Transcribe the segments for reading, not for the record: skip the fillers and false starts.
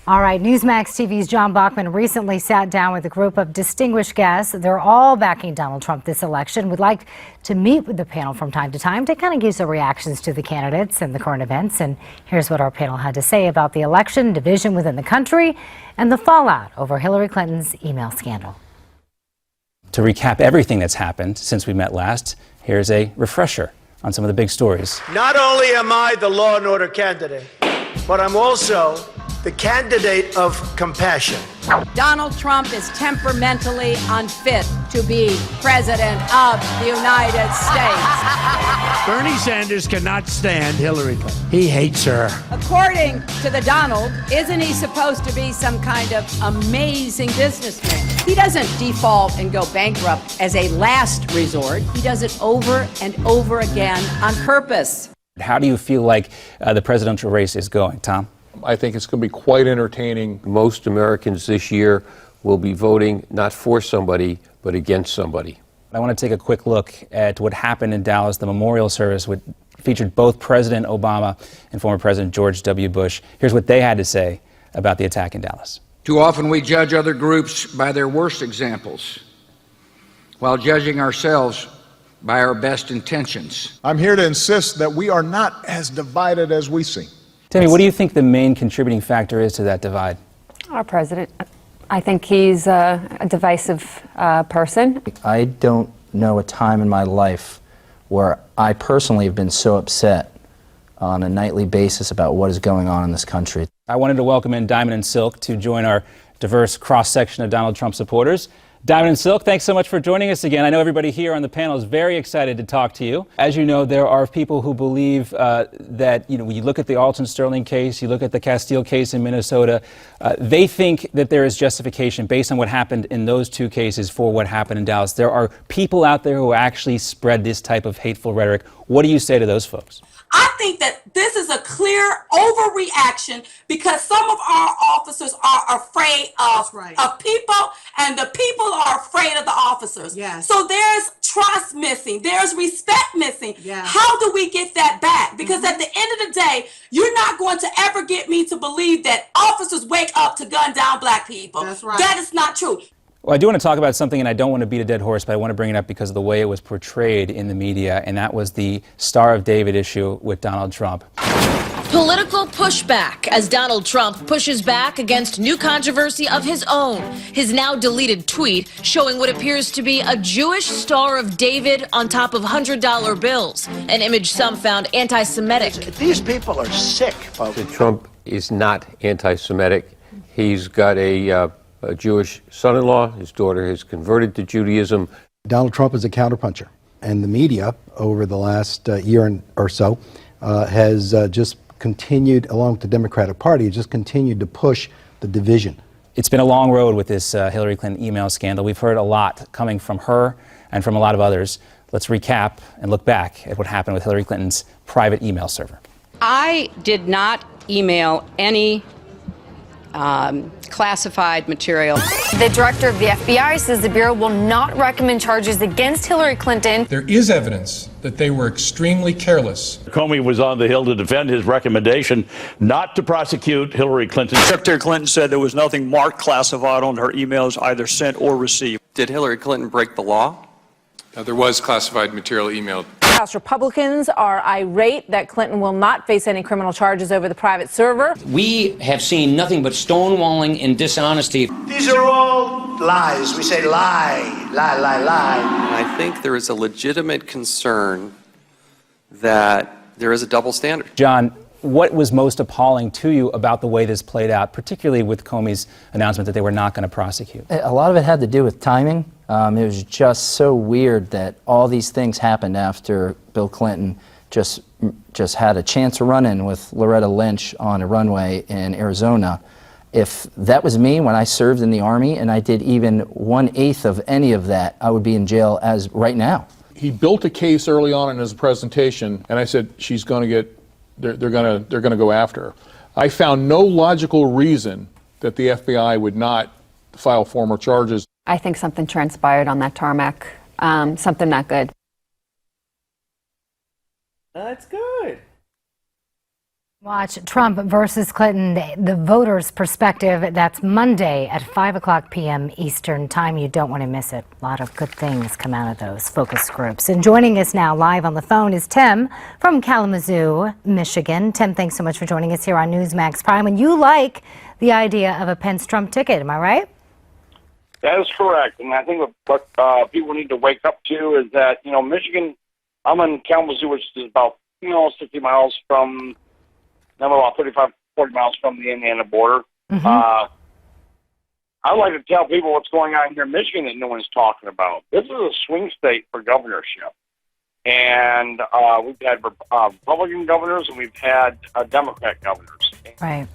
All right, Newsmax TV's John Bachman recently sat down with a group of distinguished guests. They're all backing Donald Trump this election. We'd like to meet with the panel from time to time to kind of give some reactions to the candidates and the current events. And here's what our panel had to say about the election, division within the country, and the fallout over Hillary Clinton's email scandal. To recap everything that's happened since we met last, here's a refresher on some of the big stories. Not only am I the law and order candidate, but I'm also the candidate of compassion. Donald Trump is temperamentally unfit to be president of the United States. Bernie Sanders cannot stand Hillary Clinton. He hates her. According to the Donald, isn't he supposed to be some kind of amazing businessman? He doesn't default and go bankrupt as a last resort. He does it over and over again on purpose. How do you feel like the presidential race is going, Tom? I think it's going to be quite entertaining. Most Americans this year will be voting not for somebody, but against somebody. I want to take a quick look at what happened in Dallas. The memorial service featured both President Obama and former President George W. Bush. Here's what they had to say about the attack in Dallas. Too often we judge other groups by their worst examples, while judging ourselves by our best intentions. I'm here to insist that we are not as divided as we seem. Tammy, what do you think the main contributing factor is to that divide? Our president. I think he's a divisive person. I don't know a time in my life where I personally have been so upset on a nightly basis about what is going on in this country. I wanted to welcome in Diamond and Silk to join our diverse cross-section of Donald Trump supporters. Diamond and Silk, thanks so much for joining us again. I know everybody here on the panel is very excited to talk to you. As you know, there are people who believe that, when you look at the Alton Sterling case, you look at the Castile case in Minnesota, they think that there is justification based on what happened in those two cases for what happened in Dallas. There are people out there who actually spread this type of hateful rhetoric. What do you say to those folks? I think that this is a clear overreaction because some of our officers are afraid of people, and the people are afraid of the officers. Yes. So there's trust missing. There's respect missing. Yeah. How do we get that back? Because at the end of the day, you're not going to ever get me to believe that officers wake up to gun down black people. That's right. That is not true. Well, I do want to talk about something, and I don't want to beat a dead horse, but I want to bring it up because of the way it was portrayed in the media, and that was the Star of David issue with Donald Trump. Political pushback as Donald Trump pushes back against new controversy of his own. His now deleted tweet showing what appears to be a Jewish Star of David on top of $100 bills, an image some found anti-Semitic. These people are sick, folks. Trump is not anti-Semitic. He's got a Jewish son-in-law. His daughter has converted to Judaism. Donald Trump is a counterpuncher, and the media over the last year or so has just continued, along with the Democratic Party, just continued to push the division. It's been a long road with this Hillary Clinton email scandal. We've heard a lot coming from her and from a lot of others. Let's recap and look back at what happened with Hillary Clinton's private email server. I did not email any classified material. The director of the FBI says the Bureau will not recommend charges against Hillary Clinton. There is evidence that they were extremely careless. Comey was on the Hill to defend his recommendation not to prosecute Hillary Clinton. Secretary Clinton said there was nothing marked classified on her emails, either sent or received. Did Hillary Clinton break the law? There was classified material emailed. House Republicans are irate that Clinton will not face any criminal charges over the private server. We have seen nothing but stonewalling and dishonesty. These are all lies. We say lie, lie, lie, lie. And I think there is a legitimate concern that there is a double standard. John, what was most appalling to you about the way this played out, particularly with Comey's announcement that they were not going to prosecute? A lot of it had to do with timing. It was just so weird that all these things happened after Bill Clinton just had a chance to run in with Loretta Lynch on a runway in Arizona. If that was me when I served in the Army and I did even 1/8 of any of that, I would be in jail as right now. He built a case early on in his presentation, and I said, she's going to get, they're going to go after her. I found no logical reason that the FBI would not file formal charges. I think something transpired on that tarmac, something not good. That's good. Watch Trump versus Clinton, the voters' perspective. That's Monday at 5 p.m. Eastern Time. You don't want to miss it. A lot of good things come out of those focus groups. And joining us now live on the phone is Tim from Kalamazoo, Michigan. Tim, thanks so much for joining us here on Newsmax Prime. And you like the idea of a Pence-Trump ticket, am I right? That is correct. And I think what people need to wake up to is that, Michigan, I'm in Kalamazoo, which is about, 60 miles from, about 35, 40 miles from the Indiana border. Mm-hmm. I like to tell people what's going on here in Michigan that no one's talking about. This is a swing state for governorship. And we've had Republican governors and we've had Democrat governors. Right.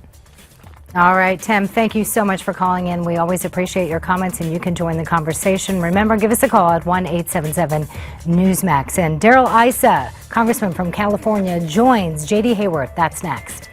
All right, Tim, thank you so much for calling in. We always appreciate your comments, and you can join the conversation. Remember, give us a call at 1-877-NEWSMAX. And Darrell Issa, Congressman from California, joins J.D. Hayward. That's next.